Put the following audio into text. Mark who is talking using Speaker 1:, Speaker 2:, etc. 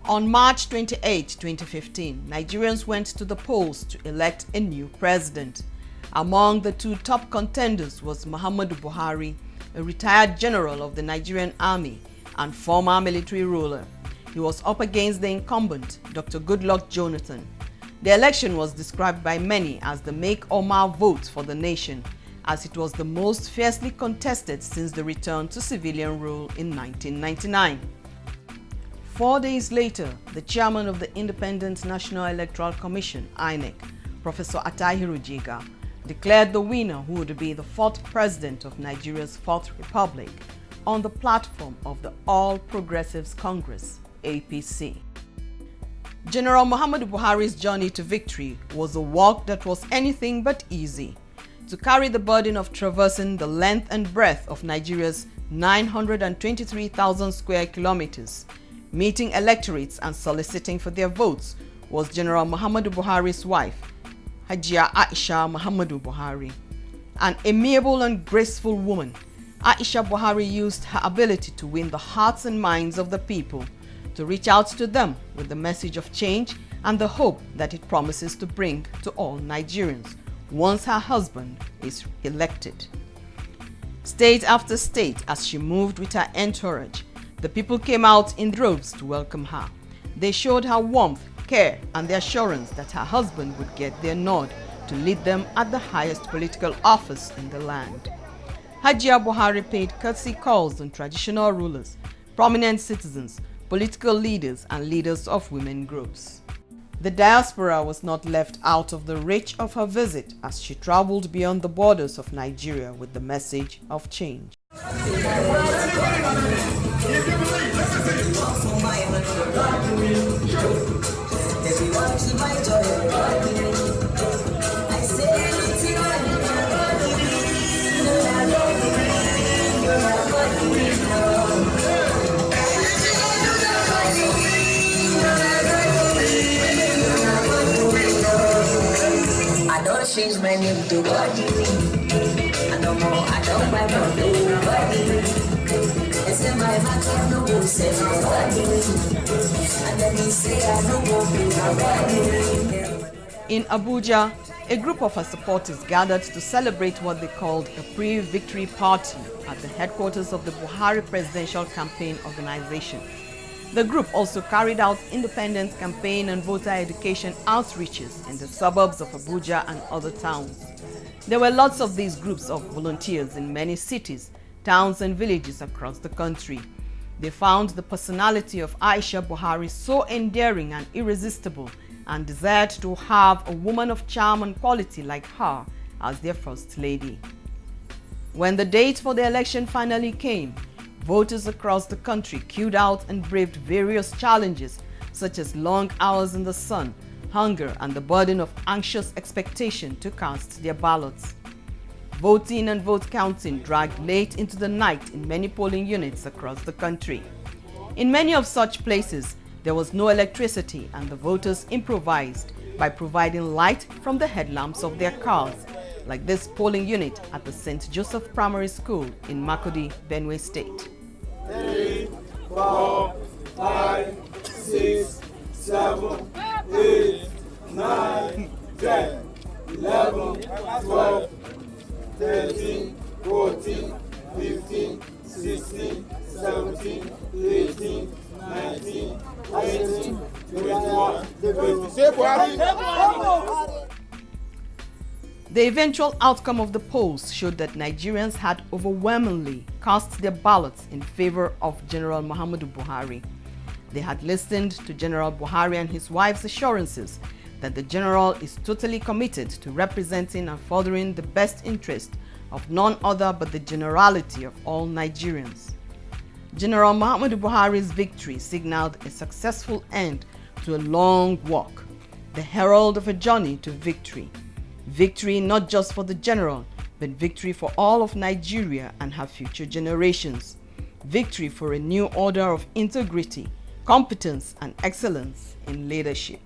Speaker 1: On March 28, 2015, Nigerians went to the polls to elect a new president. Among the two top contenders was Muhammadu Buhari, a retired general of the Nigerian Army and former military ruler. He was up against the incumbent, Dr. Goodluck Jonathan. The election was described by many as the make-or-mar vote for the nation, as it was the most fiercely contested since the return to civilian rule in 1999. 4 days later, the chairman of the Independent National Electoral Commission, INEC, Professor Atahiru Jega, declared the winner, who would be the fourth president of Nigeria's Fourth Republic, on the platform of the All Progressives Congress, APC. General Muhammadu Buhari's journey to victory was a walk that was anything but easy. To carry the burden of traversing the length and breadth of Nigeria's 923,000 square kilometers, meeting electorates and soliciting for their votes, was General Muhammadu Buhari's wife, Aisha Muhammadu Buhari. An amiable and graceful woman, Aisha Buhari used her ability to win the hearts and minds of the people, to reach out to them with the message of change and the hope that it promises to bring to all Nigerians once her husband is elected. State after state, as she moved with her entourage, the people came out in droves to welcome her. They showed her warmth, care, and the assurance that her husband would get their nod to lead them at the highest political office in the land. Hajia Buhari paid courtesy calls on traditional rulers, prominent citizens, political leaders, and leaders of women groups. The diaspora was not left out of the reach of her visit as she traveled beyond the borders of Nigeria with the message of change.
Speaker 2: Change my name to Buhari. I no more, I don't buy from nobody. They say my heart no go save nobody. And then they say I no go be nobody.
Speaker 1: In Abuja, a group of her supporters gathered to celebrate what they called a pre-victory party at the headquarters of the Buhari Presidential Campaign Organization. The group also carried out independent campaign and voter education outreaches in the suburbs of Abuja and other towns. There were lots of these groups of volunteers in many cities, towns and villages across the country. They found the personality of Aisha Buhari so endearing and irresistible and desired to have a woman of charm and quality like her as their first lady. When the date for the election finally came, voters across the country queued out and braved various challenges such as long hours in the sun, hunger, and the burden of anxious expectation to cast their ballots. Voting and vote counting dragged late into the night in many polling units across the country. In many of such places, there was no electricity and the voters improvised by providing light from the headlamps of their cars, like this polling unit at the St. Joseph Primary School in Makurdi, Benue State.
Speaker 3: 3, 4, 5, 6, 7, 8, 9, 10, 11, 12, 13, 14, 15, 16, 17, 18, 19, 20, 21, 22.
Speaker 1: The eventual outcome of the polls showed that Nigerians had overwhelmingly cast their ballots in favor of General Muhammadu Buhari. They had listened to General Buhari and his wife's assurances that the general is totally committed to representing and furthering the best interest of none other but the generality of all Nigerians. General Muhammadu Buhari's victory signaled a successful end to a long walk, the herald of a journey to victory. Victory not just for the general, but victory for all of Nigeria and her future generations. Victory for a new order of integrity, competence, and excellence in leadership.